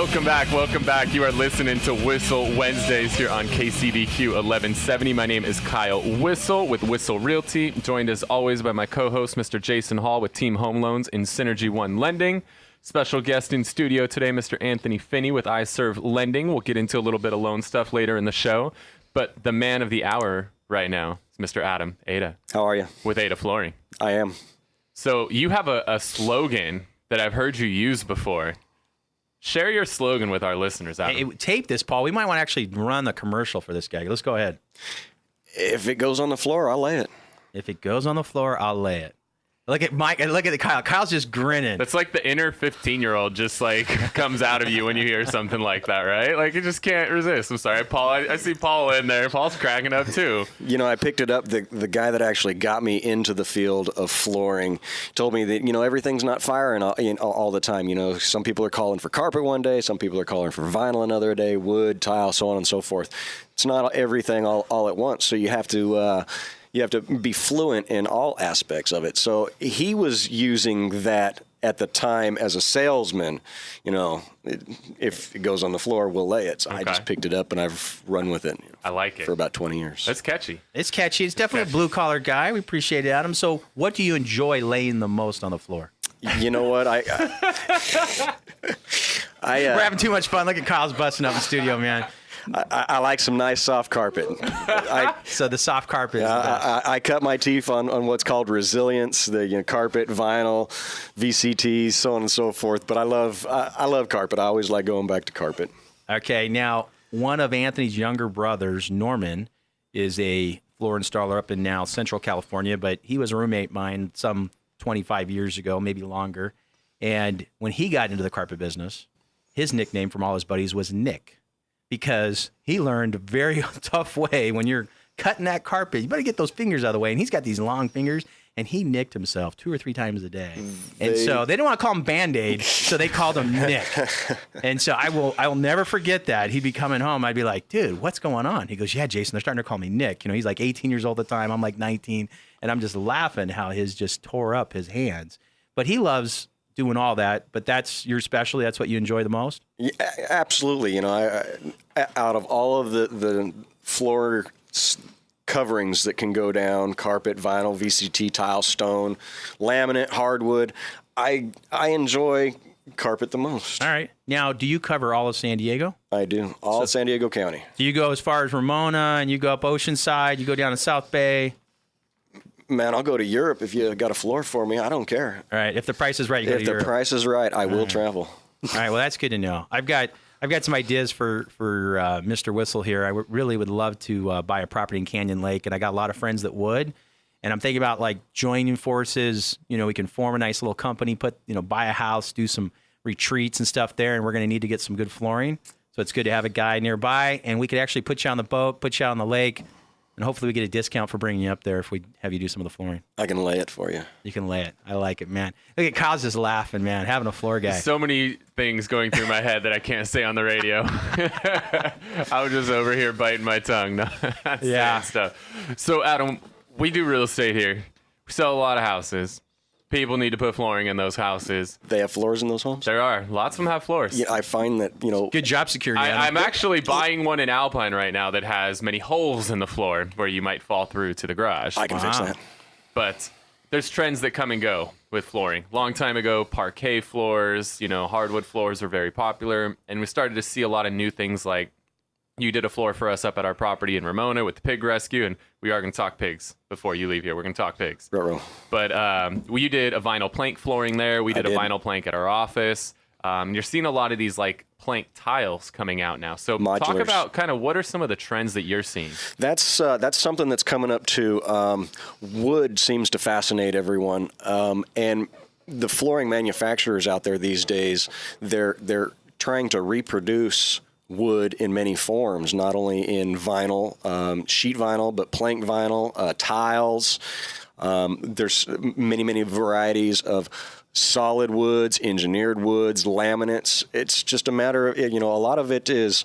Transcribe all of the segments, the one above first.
Welcome back. You are listening to Whissel Wednesdays here on KCBQ 1170. My name is Kyle Whissel with Whissel Realty, joined as always by my co-host, Mr. Jason Hall with Team Home Loans and Synergy One Lending. Special guest in studio today, Mr. Anthony Finney with iServe Lending. We'll get into a little bit of loan stuff later in the show, but the man of the hour right now is Mr. Adam Ada. How are you? With Ada Flooring. I am. So you have a slogan that I've heard you use before. Share your slogan with our listeners, Adam. Hey, tape this, Paul. We might want to actually run the commercial for this guy. Let's go ahead. If it goes on the floor, I'll lay it. If it goes on the floor, I'll lay it. Look at Mike and look at Kyle. Kyle's just grinning. That's like the inner 15-year-old just like comes out of you when you hear something like that, right? Like you just can't resist. I'm sorry, Paul. I see Paul in there. Paul's cracking up too. You know, I picked it up. The guy that actually got me into the field of flooring told me that, everything's not firing all the time. Some people are calling for carpet one day. Some people are calling for vinyl another day, wood, tile, so on and so forth. It's not everything all at once. So you have to be fluent in all aspects of it. So he was using that at the time as a salesman. If it goes on the floor, we'll lay it. So okay. I just picked it up and I've run with it. I like it. For about 20 years. That's catchy. It's catchy. It's definitely a blue-collar guy. We appreciate it, Adam. So what do you enjoy laying the most on the floor? You know what? We're having too much fun. Look at Kyle's busting up in the studio, man. I like some nice soft carpet. So the soft carpet is I cut my teeth on what's called resilience, the carpet, vinyl, VCTs, so on and so forth. But I love carpet. I always like going back to carpet. Okay, now one of Anthony's younger brothers, Norman, is a floor installer up in now Central California, but he was a roommate of mine some 25 years ago, maybe longer. And when he got into the carpet business, his nickname from all his buddies was Nick. Because he learned a very tough way when you're cutting that carpet. You better get those fingers out of the way. And he's got these long fingers, and he nicked himself 2 or 3 times a day. And so they didn't want to call him Band-Aid, so they called him Nick. And so I will never forget that. He'd be coming home. I'd be like, dude, what's going on? He goes, yeah, Jason, they're starting to call me Nick. He's like 18 years old at the time. I'm like 19. And I'm just laughing how his just tore up his hands. But he loves doing all that, but that's your specialty. That's what you enjoy the most? Yeah, absolutely. Out of all of the floor coverings that can go down, carpet, vinyl, VCT, tile, stone, laminate, hardwood, I enjoy carpet the most. All right. Now, do you cover all of San Diego? I do. All of San Diego County. Do you go as far as Ramona and you go up Oceanside, you go down to South Bay? Man, I'll go to Europe if you got a floor for me. I don't care. All right. If the price is right, you go to Europe. If the price is right, I will travel. All right. Well, that's good to know. I've got some ideas for Mr. Whissel here. I really would love to buy a property in Canyon Lake, and I got a lot of friends that would. And I'm thinking about like joining forces. We can form a nice little company, buy a house, do some retreats and stuff there, and we're going to need to get some good flooring. So it's good to have a guy nearby, and we could actually put you on the boat, put you out on the lake. And hopefully we get a discount for bringing you up there if we have you do some of the flooring. I can lay it for you. You can lay it. I like it, man. Look at Kyle's just laughing, man, having a floor guy. So many things going through my head that I can't say on the radio. I was just over here biting my tongue. Yeah. Stuff. So, Adam, we do real estate here. We sell a lot of houses. People need to put flooring in those houses. They have floors in those homes? There are. Lots of them have floors. Yeah, I find that, Good job security. I'm actually buying one in Alpine right now that has many holes in the floor where you might fall through to the garage. I can fix that. But there's trends that come and go with flooring. Long time ago, parquet floors, hardwood floors were very popular. And we started to see a lot of new things like you did a floor for us up at our property in Ramona with the pig rescue, and we are going to talk pigs before you leave here. We're going to talk pigs. Ruh-roh. But you did a vinyl plank flooring there. We did a vinyl plank at our office. You're seeing a lot of these like plank tiles coming out now. So Modulars. Talk about kind of what are some of the trends that you're seeing? That's something that's coming up too. Wood seems to fascinate everyone, and the flooring manufacturers out there these days, they're trying to reproduce wood in many forms, not only in vinyl, sheet vinyl, but plank vinyl, tiles. There's many varieties of solid woods, engineered woods, laminates. It's just a matter of, a lot of it is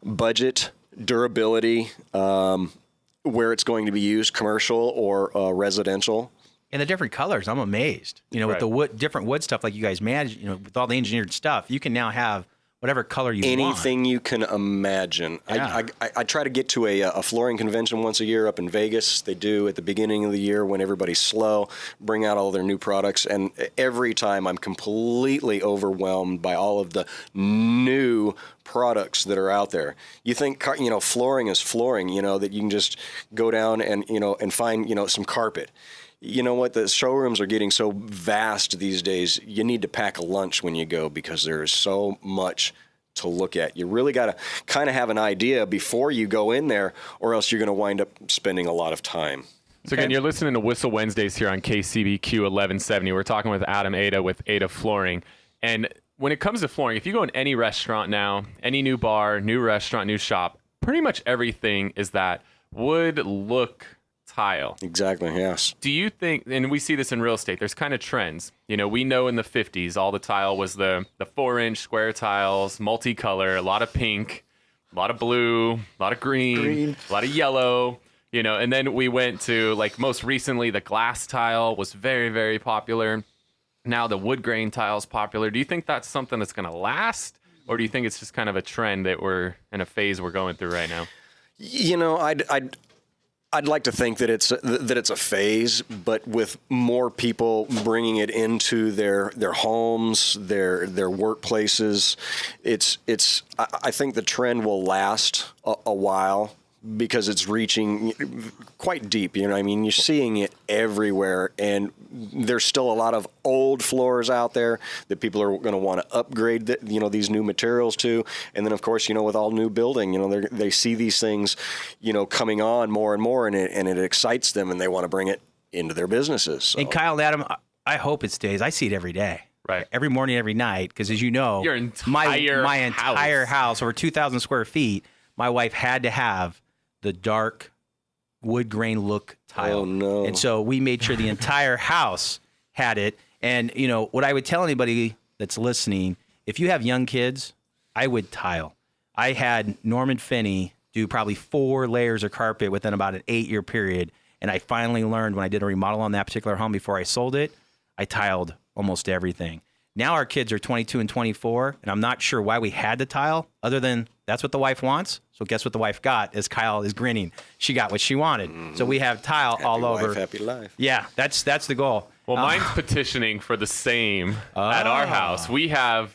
budget, durability, where it's going to be used, commercial or residential. And the different colors, I'm amazed. With the different wood stuff like you guys manage, with all the engineered stuff, you can now have whatever color you want. Anything you can imagine. Yeah. I try to get to a flooring convention once a year up in Vegas. They do at the beginning of the year when everybody's slow, bring out all their new products. And every time I'm completely overwhelmed by all of the new products that are out there. You think, flooring is flooring, that you can just go down and, and find, some carpet. You know what? The showrooms are getting so vast these days. You need to pack a lunch when you go because there is so much to look at. You really got to kind of have an idea before you go in there, or else you're going to wind up spending a lot of time. So again, you're listening to Whissel Wednesdays here on KCBQ 1170. We're talking with Adam Ada with Ada Flooring. And when it comes to flooring, if you go in any restaurant now, any new bar, new restaurant, new shop, pretty much everything is that wood look tile. Exactly, yes. Do you think, and we see this in real estate, there's kind of trends. We know in the 50s, all the tile was the 4-inch square tiles, multicolor, a lot of pink, a lot of blue, a lot of green, a lot of yellow, and then we went to, like, most recently, the glass tile was very, very popular. Now the wood grain tile is popular. Do you think that's something that's going to last, or do you think it's just kind of a trend that we're in a phase we're going through right now? I'd like to think that it's a phase, but with more people bringing it into their homes, their workplaces, I think the trend will last a while because it's reaching quite deep. You're seeing it everywhere, and there's still a lot of old floors out there that people are going to want to upgrade these new materials to. And then, of course, with all new building, they see these things, coming on more and more, and it excites them, and they want to bring it into their businesses. So. And Kyle and Adam, I hope it stays. I see it every day. Right. Every morning, every night, because as you know, my entire house, over 2,000 square feet, my wife had to have the dark wood grain look tile. Oh, no. And so we made sure the entire house had it. And, what I would tell anybody that's listening, if you have young kids, I would tile. I had Norman Finney do probably 4 layers of carpet within about an 8-year period. And I finally learned when I did a remodel on that particular home before I sold it, I tiled almost everything. Now our kids are 22 and 24, and I'm not sure why we had to tile other than that's what the wife wants. So guess what the wife got as Kyle is grinning. She got what she wanted. So we have tile all over. Happy life. Yeah, that's the goal. Well, mine's petitioning for the same at our house. We have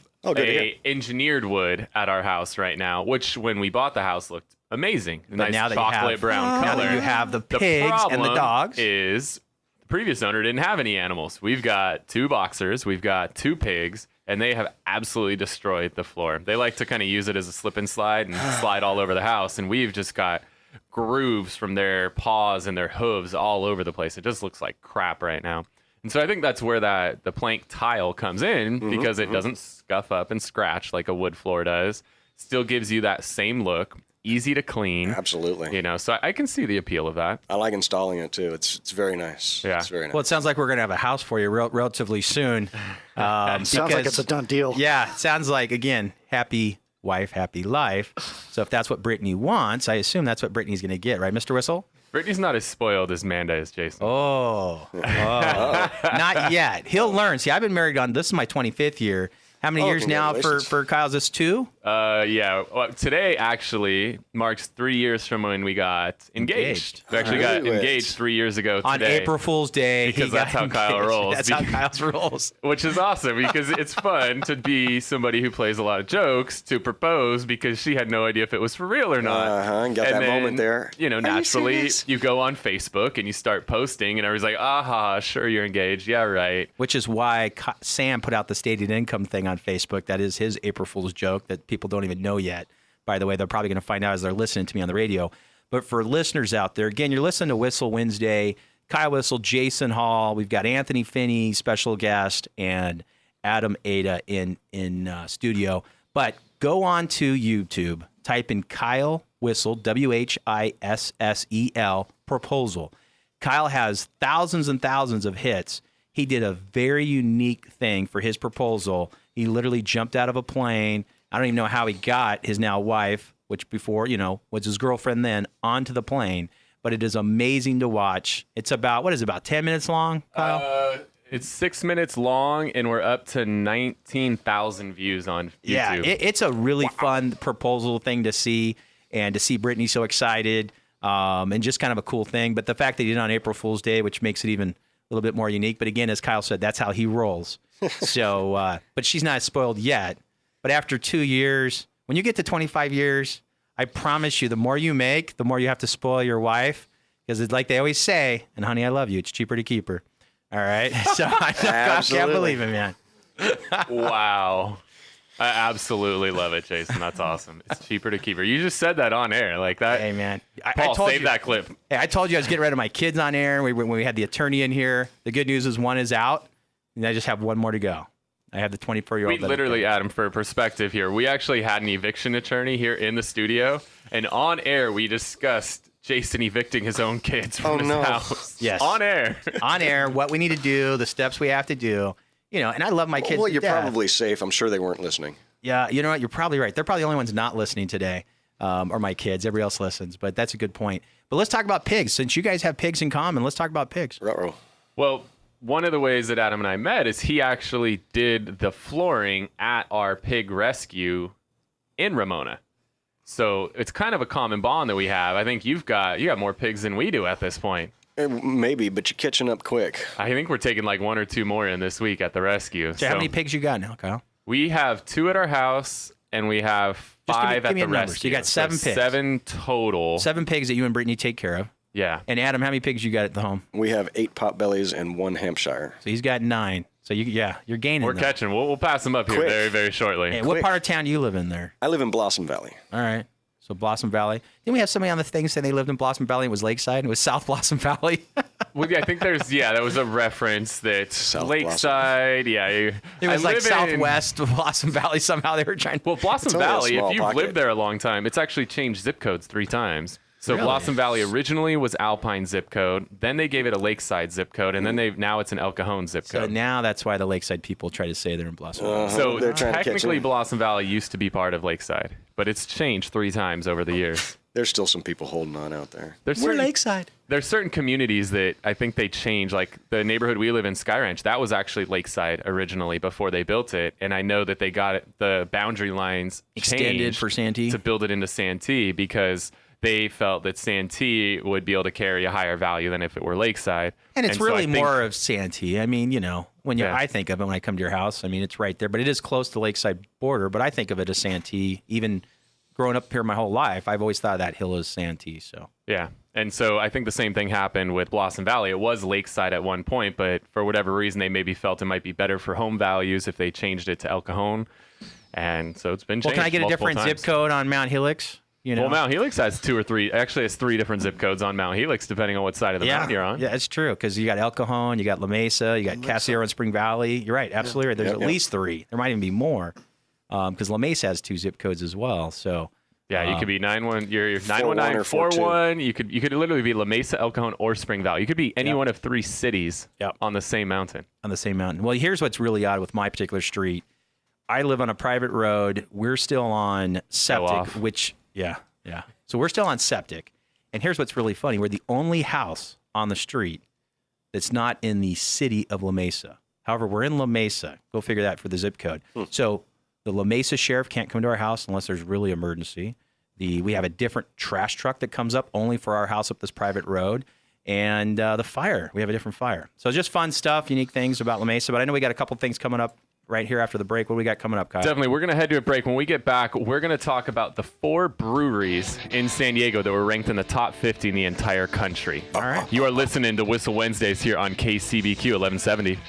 engineered wood at our house right now, which when we bought the house looked amazing. Nice now that chocolate brown color. Now that you have the pigs and the dogs. Is the previous owner didn't have any animals. We've got 2 boxers, we've got 2 pigs, and they have absolutely destroyed the floor. They like to kind of use it as a slip and slide and slide all over the house, and we've just got grooves from their paws and their hooves all over the place. It just looks like crap right now. And so I think that's where the plank tile comes in, because it doesn't scuff up and scratch like a wood floor does. Still gives you that same look. Easy to clean. Absolutely. So I can see the appeal of that. I like installing it too. It's very nice. Yeah. It's very nice. Well, it sounds like we're going to have a house for you relatively soon. Sounds like it's a done deal. Yeah, it sounds like, again, happy wife, happy life. So if that's what Brittany wants, I assume that's what Brittany's going to get, right, Mr. Whissel? Brittany's not as spoiled as Manda is, Jason. Oh. Not yet. He'll learn. See, I've been married this is my 25th year. How many years now for Kyle's? This 2? Yeah. Well, today actually marks 3 years from when we got engaged. We actually got engaged 3 years ago today. On April Fool's Day. Because that's how Kyle rolls. That's how Kyle rolls. Which is awesome because it's fun to be somebody who plays a lot of jokes to propose because she had no idea if it was for real or not. And got that moment there. Naturally you go on Facebook and you start posting and everybody's like, aha, sure you're engaged. Yeah, right. Which is why Sam put out the stated income thing on Facebook. That is his April Fool's joke that people don't even know yet. By the way, they're probably going to find out as they're listening to me on the radio. But for listeners out there, again, you're listening to Whissel Wednesday. Kyle Whissel, Jason Hall. We've got Anthony Finney, special guest, and Adam Ada in studio. But go on to YouTube, type in Kyle Whissel, Whissel, proposal. Kyle has thousands and thousands of hits. He did a very unique thing for his proposal. He literally jumped out of a plane. I don't even know how he got his now wife, which before, was his girlfriend then, onto the plane. But it is amazing to watch. It's about 10 minutes long, Kyle? It's 6 minutes long, and we're up to 19,000 views on YouTube. Yeah, it's a really fun proposal thing to see, and to see Brittany so excited, and just kind of a cool thing. But the fact that he did it on April Fool's Day, which makes it even a little bit more unique. But again, as Kyle said, that's how he rolls. So, but she's not spoiled yet. But after 2 years, when you get to 25 years, I promise you, the more you make, the more you have to spoil your wife. Because it's like they always say, and honey, I love you. It's cheaper to keep her. All right. So I can't believe it, man. Wow. I absolutely love it, Jason. That's awesome. It's cheaper to keep her. You just said that on air like that. Hey, man. Paul, save that clip. Hey, I told you I was getting rid of my kids on air when we had the attorney in here. The good news is one is out, and I just have one more to go. I have the 24-year-old. We literally, Adam, for perspective here, we actually had an eviction attorney here in the studio, and on air we discussed Jason evicting his own kids from his house. Yes. On air. On air, what we need to do, the steps we have to do. You know, and I love my kids. Well, you're to death. probably safe. I'm sure they weren't listening. Yeah, you know what? You're probably right. They're probably the only ones not listening today, or my kids. Everybody else listens, but that's a good point. But let's talk about pigs. Since you guys have pigs in common, let's talk about pigs. Ruh-roh. Well, one of the ways that Adam and I met is he actually did the flooring at our pig rescue in Ramona. So it's kind of a common bond that we have. I think you got more pigs than we do at this point. Maybe, but you're catching up quick. I think we're taking like 1 or 2 more in this week at the rescue. So how many pigs you got now, Kyle? We have 2 at our house, and we have 5 at the rescue. So you got 7 pigs. 7 total. 7 pigs that you and Brittany take care of. Yeah. And Adam, how many pigs you got at the home? We have 8 potbellies and 1 Hampshire. So he's got 9. So you're gaining. We're catching. We'll pass them up here Quick. very, very shortly. Hey, what part of town do you live in there? I live in Blossom Valley. All right. So Blossom Valley. Didn't we have somebody on the thing saying they lived in Blossom Valley and it was Lakeside and it was South Blossom Valley? Well, yeah, I think that was a reference that Lakeside, It was like Southwest Blossom Valley somehow. They were trying to... Well, Blossom only a Valley, if small you've pocket. lived there a long time, it's actually changed zip codes 3 times. So Really? Blossom Valley originally was Alpine zip code, then they gave it a Lakeside zip code, and then now it's an El Cajon zip So code. now that's why the Lakeside people try to say they're in Blossom Valley. So They're trying to catch technically on. Blossom Valley used to be part of Lakeside, but it's changed 3 times over the years. There's still some people holding on out there. We're Lakeside. There's certain communities that I think they changed, like the neighborhood we live in, Sky Ranch, that was actually Lakeside originally before they built it. And I know that they got the boundary lines Extended changed for Santee? to build it into Santee because they felt that Santee would be able to carry a higher value than if it were Lakeside. And it's so really I think- more of Santee. I mean, you know, Yeah. I think of it when I come to your house, I mean, it's right there, but it is close to Lakeside border. But I think of it as Santee. Even growing up here my whole life, I've always thought that hill is Santee. So Yeah. And so I think the same thing happened with Blossom Valley. It was Lakeside at one point, but for whatever reason, they maybe felt it might be better for home values if they changed it to El Cajon. And so it's been changed. well, can I get a multiple different times. zip code on Mount Helix? You know? Well, Mount Helix has 2 or 3. Actually, it's 3 different zip codes on Mount Helix, depending on what side of the mountain you're on. Yeah, it's true because you got El Cajon, you got La Mesa, you got Casillero and Spring Valley. You're right, absolutely right. There's at least 3. There might even be more because La Mesa has 2 zip codes as well. So Yeah, you could be 91. You're 41 919 or 41. You could literally be La Mesa, El Cajon, or Spring Valley. You could be any one of 3 cities Yep. on the same mountain. on the same mountain. Well, here's what's really odd with my particular street. I live on a private road. We're still on septic, off. which yeah. So we're still on septic. And here's what's really funny. We're the only house on the street that's not in the city of La Mesa. However, we're in La Mesa. Go figure that for the zip code. So the La Mesa sheriff can't come to our house unless there's really emergency. We have a different trash truck that comes up only for our house up this private road. And the fire, we have a different fire. So just fun stuff, unique things about La Mesa. But I know we got a couple things coming up right here after the break. What do we got coming up, Kyle? Definitely. We're going to head to a break. When we get back, we're going to talk about the 4 breweries in San Diego that were ranked in the top 50 in the entire country. All right. You are listening to Whissel Wednesdays here on KCBQ 1170.